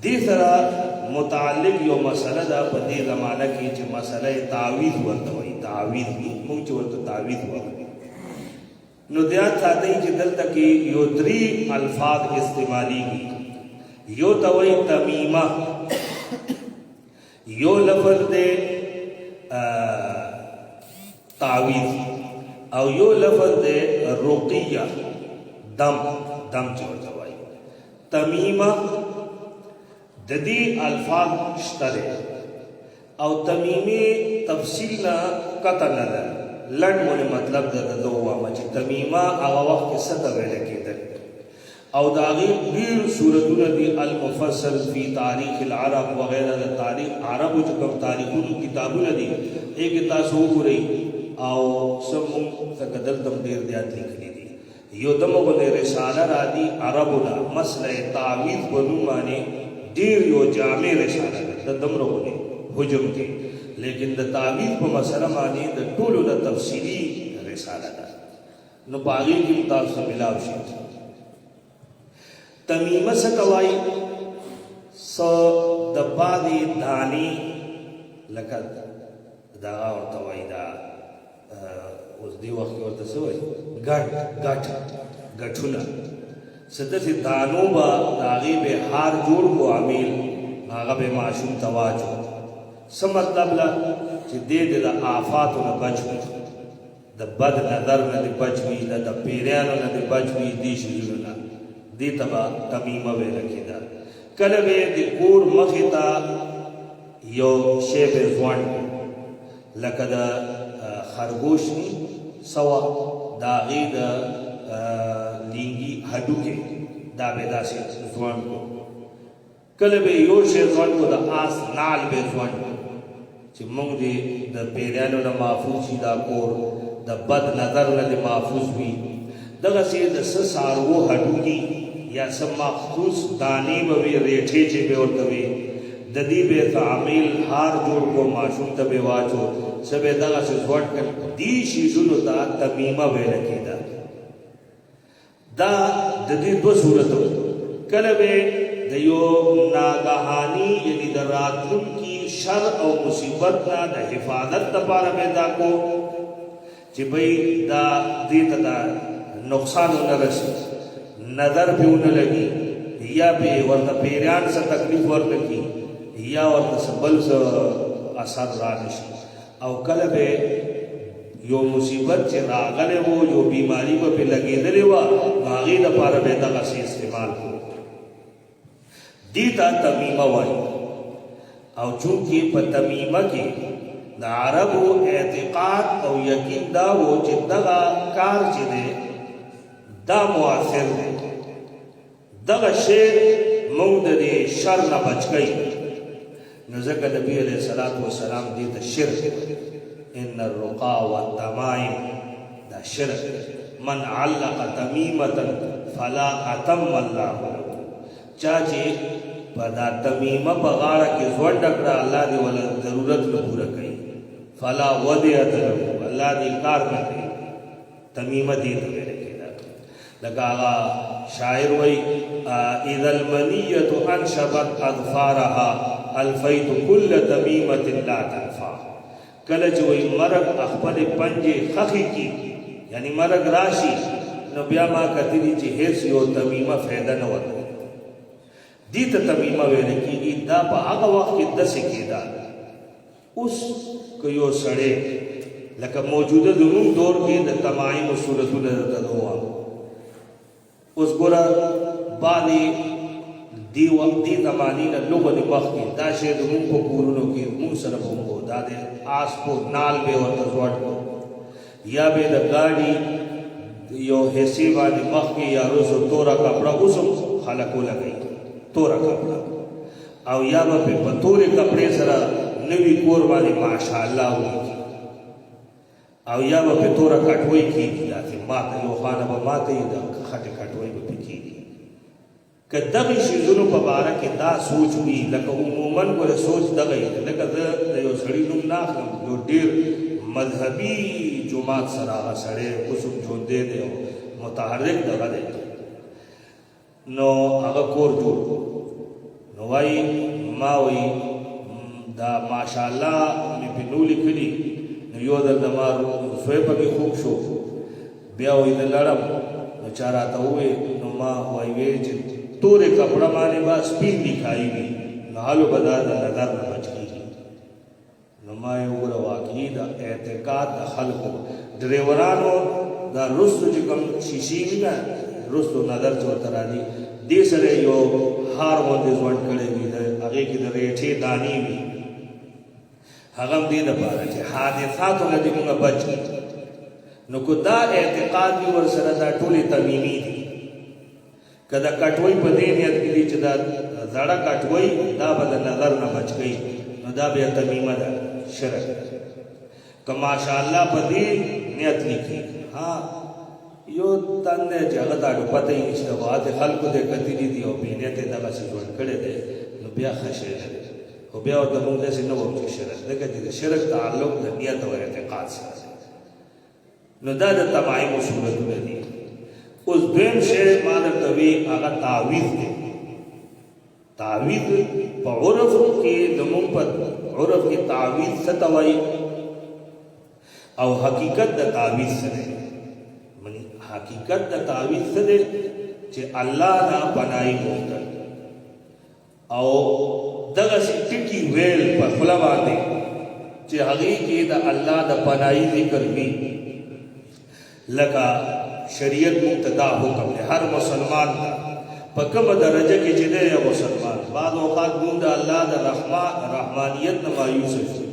دې سره متعلق یو مسله ده په دې زمانه کې چې مسله تعویذ ورته وایي. تعویذ موږ چې ورته تعویذ وایو نو دیات ساتئ چې دلته کې یو درې الفاظ استعمالیږي. یو ته وایي تمیمه، یو لفظ دی تعویذ، او یو لفظ دی رقیه، دم چې ورته وایي. تمیمه د دې الفاظ شته دی او تمیمه تفصیل نه قطع نه ده، لنډ مونږ مطلب د دغه وایم چې تمیمه هغه وخت کې څه ته ویل کېدل او د هغې ډېر صورتونه دي. المفصل فی تاریخ العرب وغیره د تاریخ عربو چې کوم تاریخونو کتابونه دي هغې تاسو وګورئ او څه مونږ څخه دلته ډېر زیات لیکلي دي. یو دمه غوندې رساله راځي عربو نه مسله تعویذ په نوم باندې ډېر یو جامع رساله ده د دومره غوندې حجم کې، لیکن د تعویذ په مسله باندې د ټولو د تفصیلي رساله ده. نو په هغې کې تاسو ملاو شي. تمیمه څه ته وایي؟ څه د بعدې دانې لکه دغه ورته وایي دا اوس دې وخت کې ورته څه وایي ګټونه څه داسې دانو به د هغې به هار جوړ کړو عمیل هغه به ماشوم ته واچو. څه مطلب له چې دې د آفاتو نه بچ وي، د بد نظر نه دې بچ وي، د پیریانو نه دې بچ وي، دې شیانو نه دې ته به تمیمه ویله کېده. کله به د کور مخې ته یو شی به ځوان لکه د خرګوش سوه د هغې د لینګي هډوکې دا به داسې ځوان کړو. کله به یو شی ځوان کړو د آس نال به ځوان کړو چې موږ دې د پیریانو نه محفوظ شي، دا کور د بد نظر نه دې محفوظ وي. دغسې د څه څاروو هډوکي یا څه مخصوص دانې به وي، ریټې چې به ورته وي، د دې به تعمیل هار جوړ کړو، ماشوم ته به واچو، څه به دغسې ځوان کړ. دې شیزونو ته تمیمه ویله کېده. دا د دې دوه صورتو کله به د یو ناګهاني یعنی د راتلونکي شر او مصیبت نه د حفاظت لپاره به دا کو چې بھئی دا دې ته دا نقصان ونه رسي، نظر پې ونه لګي، یا به ورته پیریان څه تکلیف ورنکړي یا ورته څه بل څه اثر را نشي. او کله به یو مصیبت چې راغلی و، یو بیماري به پې لګېدلې وه، نو هغې دپاره به یې دغسې استعمال کړو. دې ته تمیمه وایي. او چونکې په تمیمه کې د عربو اعتقاد او یقین دا و چې دغه کار چې دی دا مؤثر دی، دغه شی موږ د دې شر نه بچ کوي. نو ځکه نبي علیه الصلاة وسلام دې ته شرک ان الرقا والتمائم دا شرک. من علق تمیمة فلا اتم الله له. چا چې په دا تمیمه په غاړه کې ځونډ کړه الله دې ولا ضرورت نه پوره کوي. فلا ودیعة له، الله دې کار نه کوي. تمیمه دې ته ویل کېده. لکه هغه شاعر وایي اذا المنیة انشبت اظفارها الفیت کل تمیمة لا تنفع. کله چې وایي مرګ خپل پنجې خښې کي یعنی مرګ راشي، نو بیا ما کتلي چې هیڅ یو تمیمه فایده نه ورکوي. دې ته تمیمه ویل کېږي. دا په هغه وخت کې داسې کېده. اوس که یو سړی لکه موجوده زموږ دور کې د تمایمو صورتونه درته ووایم. اوس ګوره بعضې دې زمانې نه لږ مخکې دا شی زموږ په کورونو کې موږ سره به وو، دا د آس په نال به ورته ځوړ کړو، یا به د ګاډي یو حصې باندې مخکې یا روزو توره کپړه اوس هم خلک ولګوي توره کپړه، او یا به په تورې کپړې سره نوي کور باندې ماشاءالله ولیکي، او یا به په توره کټوۍ کېږي. داسې ماته یو خانه به ماته یي د خټې کټوۍ به پې کېږي. که دغې شیزونو په باره کې دا سوچ وي، لکه عموماً ګوره سوچ دغه یي. لکه زه د یو سړي نوم نه اخلم، یو ډېر مذهبي جماعت سره هغه سړی اوس هم ژوندی دی او متحرک دغه دی، نو هغه کور جوړ کړو. نو وای ما وای دا ماشاءالله می په نو لیکلی نو یو د ما سوی په خوب شو بیا وای د لړم نو چاراته وې نو ما وای وی چې تورې کپڑا باندې با سپین لیکای وي نو حالو بدا د نظر نه بچ کیږي نو ما یو ور واقعي د اعتقاد د خلکو ډریورانو دا رستو چې کوم شیشي وي نه رستو نظر چورته راځي دې سره یو هار باندې ځوان کړي وي هغه کې د ریټې دانی وي هغه دې د پاره چې حادثاتو نه دې موږ بچ نو کو دا اعتقاد وي ور سره دا ټولې تمیمی دي کدا کټوي په دې نیت کې چې دا زړه کټوي دا بل نظر نه بچ گئی نو دا بیا تمیمه ده شرک که ماشاءالله په دې نیت لیکي ها یو تند جګه دا پته یې نشته واده خلکو دې کتی دي او په نیت دا بس جوړ کړي دي نو بیا خشه او بیا د موږ دې نو وو شرک دغه دې شرک تعلق د نیت او اعتقاد سره نو دا د تمایم صورتونه دي اوس دویم شی ما درته وی هغه تعویذ دی تعویذ په عرف کې د موږ په عرف کې تعویذ څه ته وایي او حقیقت د تعویذ سره منی حقیقت د تعویذ سره چې الله نه پناهي غوښتل او دغه ټکی ویل په خلا باندې چې هغه کې د الله د پناهي ذکر وی لکه شریعت مقتدا حکم ہے ہر مسلمان په کومه درجه کې چې دی یو مسلمان بعض اوقات موږ د الله د رحمانیت نه مایوس شو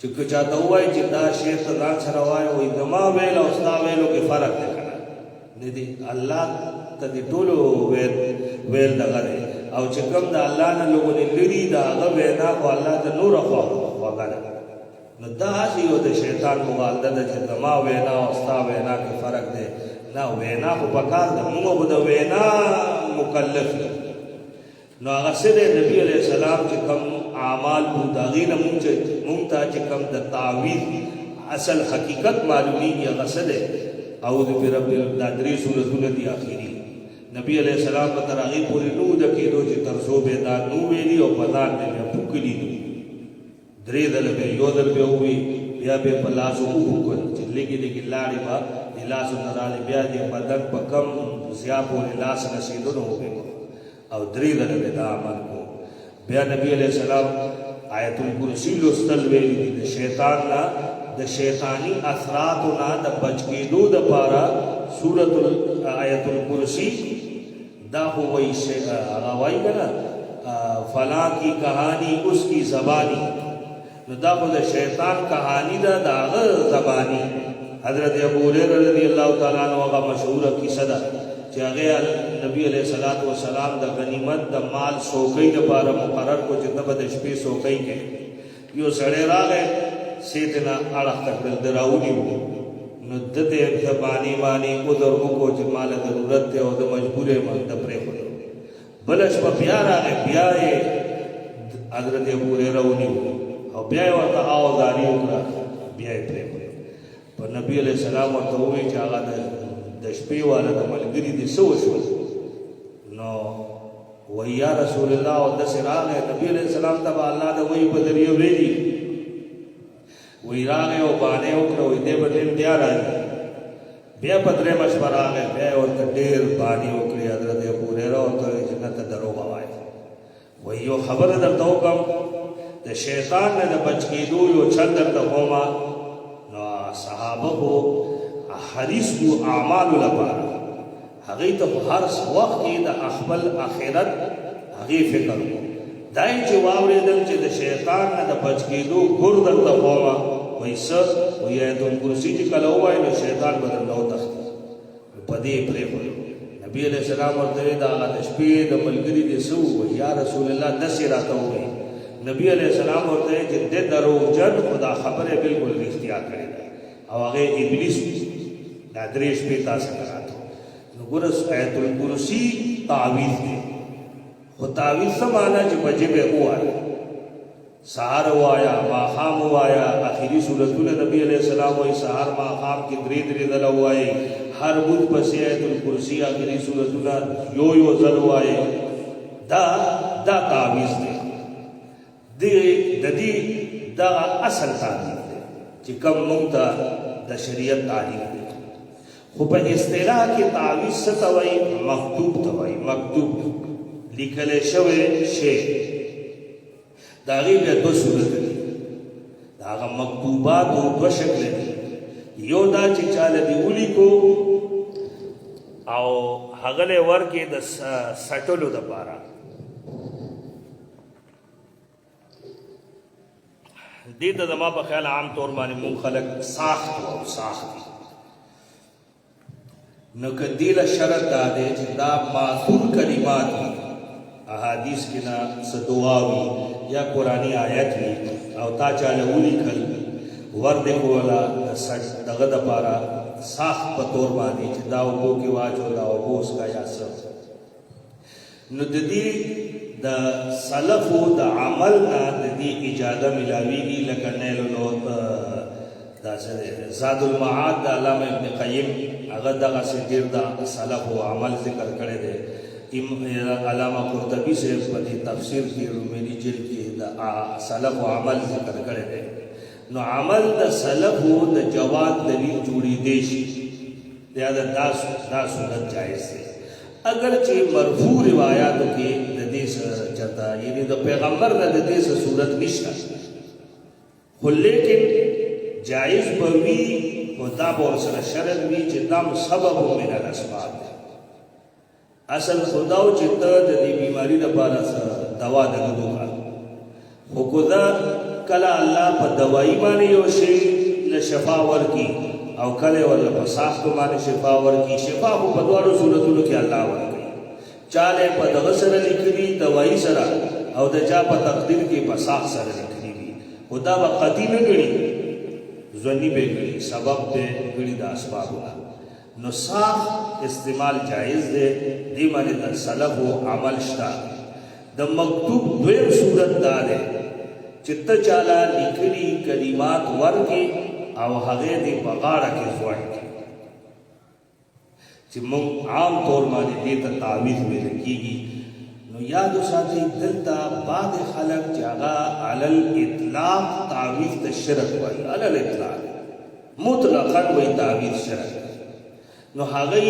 چې که چاته وایي چې دا شی ته ځان سره وایي وایي زما ویل او ستا ویلو کې فرق دی که نه دی الله ته د ټولو ویل دغه دی او چې کوم د الله نه لوګونې لري د هغه وینا خو الله د نوره خوږه ده نو دا هسې یو د شیطان مغالده ده چې زما وینا او ستا وینا کې فرق دی نه وینا خو پکار ده موږ به د وینا مکلف یو نو هغه څه دی نبي علیه السلام چې کوم اعمال وو د هغې نه موږ ته چې کوم د تعویذ اصل حقیقت معلومیږي هغه څه دی اعوذ برب دا درې سورتونه دي آخري نبي علیه السلام به تر هغې پورې نه وو د کېدو چې تر څو به دا نو ویلي او په ځان به بیا پوکلي دي درې ځله به یو ځل به ووي بیا به په لاسو وکړل چې لږې لږې لاړې به د لاسو نه رالې بیا د بدن په کم ضیا پورې لاس رسېدو نه وبې او درې ځله به دا عمل کو بیا نبي علیه السلام آیت الکرسی لوستل ویلي دي د شیطان نه د شیطانی اثراتو نه د بچ کېدو دپاره سورت آیت الکرسی دا خو وایي هغه وایي که نه فلاں کی کہانی اس کی زبانی نو دا خو د شیطان کہانی ده د هغه زبانی حضرت ابو هریره رضی الله تعالی عنہ هغه مشهوره کیسه ده چې هغه نبی علیه الصلاۃ والسلام د غنیمت د مال سوکۍ لپاره مقرر کو چې ته به د شپې سوکۍ کې یو سړی راغی سیدنا اړخ تکړل دراونی نو د دې زبانی باندې عذر وکړو چې مال ضرورت دی او د مجبورې باندې پرېښودو بله شپه بیا راغی بیا یې حضرت ابو هریره ونیو او بیا یې ورته آوازاري وکړه بیا یې پرېښودو په نبي علیه السلام ورته ووایي چې هغه د شپې والا د ملګري دې څه وشول نو وایي یا رسول الله او داسې راغی نبي علیه السلام ته به الله د وحي په ذریعه ویلي وایي راغی او بانې وکړه وایي دی به ډېر بیا راځي بیا په درېیمه شپه راغی بیا یې ورته ډېر بانې وکړې حضرت ابو هریره ورته وایي چې نه ته دروغ وایې وایي یو خبره درته وکړم د شیطان نه د بچ کېدو یو چل درته کومه نو صحابه خو حریص وو اعمالو لپاره هغې ته خو هر وخت کې د خپل آخرت هغې فکر وو دا یې چې واورېدل چې د شیطان نه د بچ کېدو ګور درته کومه وایي څه وایي آیت الکرسي چې کله ووایي نو شیطان به درنه وتښتي په دې یې پرېښودو نبي علیه السلام ورته وایي د هغه د شپې د ملګري دې څه ووایي یا رسول الله داسې راته ووایي نبی علیہ السلام ورته چې د دروغجن خدا خبره بالکل رښتیا کړې ده او هغه ابلیس دا درې شپې تاسو ته راته نو ګوره آیت الکرسي تعویذ دی خو تعویذ څه معنا چې په جبه ووایه سهار ووایا ماښام ووایا آخري صورتونه نبی علیہ السلام وایي سهار ماښام کې درې درې ځله ووایي هر بت پسې آیت الکرسي آخري صورتونه یو ځل ووایي دا دا تعویز دی د دې دغه اصل تعلیم دی چې کوم موږ ته د شریعت تعلیم دی خو په اصطلاح کې تعویز څه ته وایي مکتوب ته وایي مکتوب لیکل شوی شی د هغې بیا دوه صورت دي د هغه مکتوباتو دوه شکل دي یو دا چې چاله دې ولیکو او هغه له ورکې د سټلو دپاره دې ته زما په خیال عام طور باندې مونږ خلک ساخت او ساخت دي نو که دې له شرط دا دی چې دا معصور کلمات وي احادیث کې نه څه دعا وي یا قرآني آیت وي او تا چاله ولیکل ور دې کوله د دغه دپاره ساخت په طور باندې چې دا اوبو کې واچو دا اوبو اس کا یا څه نو د دې د سلفو د عمل نه د دې اجازه ملاویږي لکه نیل دا زاد المعاد د علامه ابن قیم هغه دغه ډېر د سلفو عمل ذکر کړی دی علامه قرطبي صاحب په دې تفسیر کې رومینی جلد کې د سلفو عمل ذکر کړی دی نو عمل د سلفو د جواز دلیل جوړېدی شي دا صورت جایز دی اگر چې مرفوع روایاتو کې د دې چرته یعنی د پیغمبر نه د دې صورت نشته خو لیکن جایز به وي او دا به ورسره شرط وي چې دا سبب من الاسباب دی اصل خدا او چې ته د دې بیماری لپاره دوا دغه خو خدا کله الله په دوايي باندې یو شی له شفا ورکی او کله ولا په ساخت باندې شفا ورکی شفا په دوړو صورتونو کې الله ورکی چاله په دغه سره لیکلي دوايي سره او د چا په تقدیر کې په ساخت سره لیکلي وي خدا وقتی نه غړي ځنی به غړي سبب ته غړي د اسبابونه نو ساخ استعمال جائز دی دی باندې د سلف او عمل شته د مکتوب دویم صورت دا ده چې ته چاله لیکلي کلمات ورکې او هغه دې په غاړه کې ځوړ کړي چې موږ عام طور باندې دې ته تعویذ ویل کېږي نو یاد وساتئ دلته بعض خلک چې هغه علی الاطلاق تعویذ ته شرک وایي علی الاطلاق مطلقا وایي تعویذ شرک نو هغه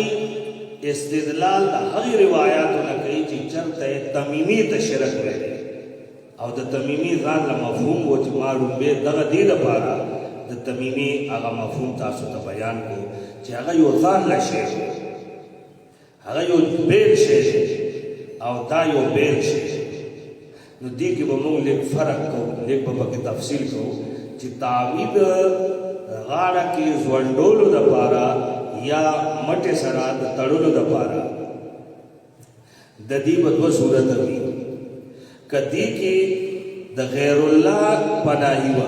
استدلال د هغې روایاتو نه کوي چې چرته تمیمي ته شرک ویل او د تمیمی ځان له مفهوم و چې ما لومبې دغه دې لپاره د تمیمی هغه مفهوم تاسو ته بیان کړو چې هغه یو ځان له شی هغه یو بیل شی او دا یو بیل شی نو دې کې به موږ لږ فرق کوو لږ به پکې تفصیل کوو چې تعویذ غاړه کې ځونډولو دپاره یا مټې سره د تړلو دپاره د دې به دوه صورته وي کدی کې د غیر الله پناهي و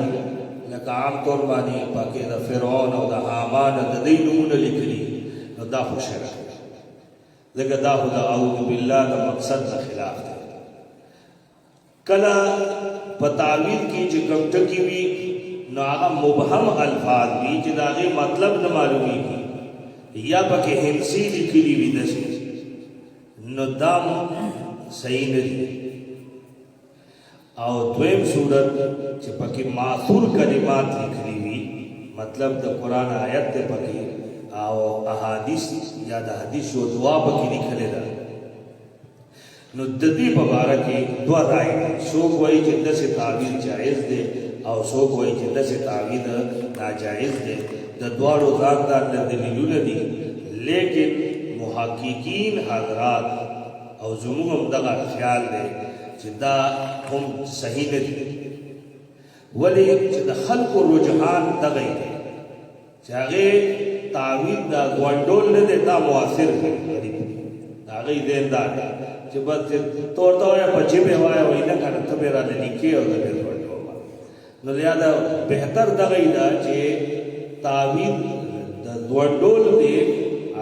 لکه عام طور باندې پکې د فرعون او د حامان د دې نمونه لیکلي نو دا خو شرک لکه دا خو د اعوذ بالله د مقصد نه خلاف دی کله په تعویذ کې چې کوم ټکي وي نو هغه مبهم الفاظ وي چې د هغې مطلب نه معلومیږي یا پکې هندسي لیکلي وي داسې نو دا صحیح نه دي او دویم صورت چې پکې معصور کلمات لیکلي وي مطلب د قرآن آیت دی پکې او احادیث یا د حدیث یو دعا پکې لیکلې ده نو د دې په باره کې دوه رایې دي څوک وایي چې داسې تعویذ جایز دی او څوک وایي چې داسې تعویذ ناجایز دی د دواړو ځان ځان دلیلونه دي لیکن محققین حضرات او زموږ هم دغه خیال دی چې دا هم صحیح نه دي ولې چې د خلکو رجحان دغه دی چې هغې تعویذ دا ګونډول نه دی دا مؤثر دی د هغې ذهن دا دی چې بس تو ورته وایه په جبې وایه وایي نه که نه ته بې راله لیکې او زه بې ګونډوم نو لهذا بهتر دغه ده چې تعویذ د ګونډول دی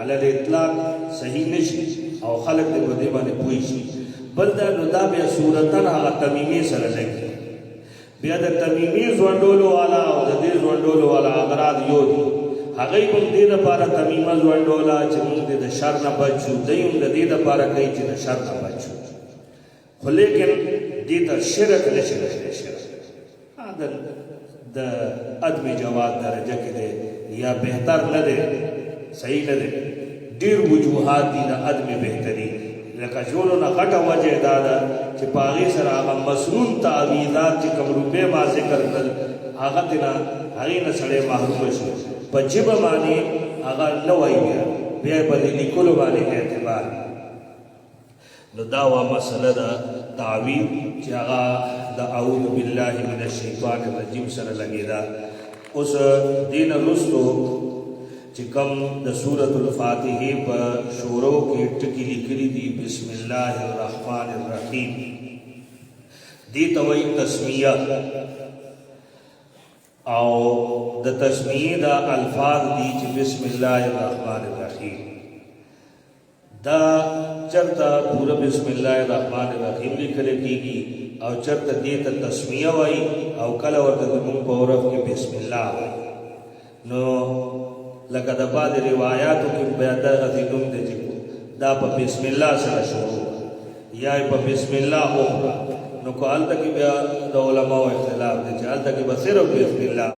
علی الاطلاق صحیح نشي او خلک دې په دې باندې پوه شي بل دا نو دا بیا صورتن هغه تمیمي سره لګي بیا د تمیمي ځونډولو والا او د دې ځونډولو والا اغراض یو دي هغوی به دې دپاره تمیمه ځونډوله چې موږ د شر نه بچ شو دی هم د دې دپاره کوي چې د شر نه بچ شو خو لیکن دې ته شرک نشي ویلی شرک د عدم جواز درجه کې دی یا بهتر نه دی صحیح نه دی ډېر وجوهات دي د عدم بهتري لکه ټولو نه غټه وجه دا ده چې په هغې سره هغه مسنون تعویضات چې کوم روپۍ ما ذکر کړل هغه تېنه هغې نه سړی محرومه شو په ژبه باندې هغه نه وایي بیا یې په دې لیکلو باندې اعتبار نو دا وا مسله ده تعویض چې هغه د اعوذ بالله من الشیطان الرجیم سره لګېده اوس دې نه وروستو چې کوم د سورة الفاتحې په شورو کې ټکي لیکلي دي بسم الله الرحمن الرحیم دې ته وایي تسمیه او د تسمیه دا الفاظ دي چې بسم الله الرحمن الرحیم دا چرته پورا بسم الله الرحمن الرحیم لیکل کېږي او چرته دې ته تسمیه وایي او کله ورته زموږ په عرف کې بسم الله وایي نو لکه د بعضې روایاتو کې بیا دغسې نوم دی چې دا په بسم الله سره شروع یا په بسم الله وخوره نو که هلته کې بیا د علماو اختلاف دی چې هلته کې به صرف بسم الله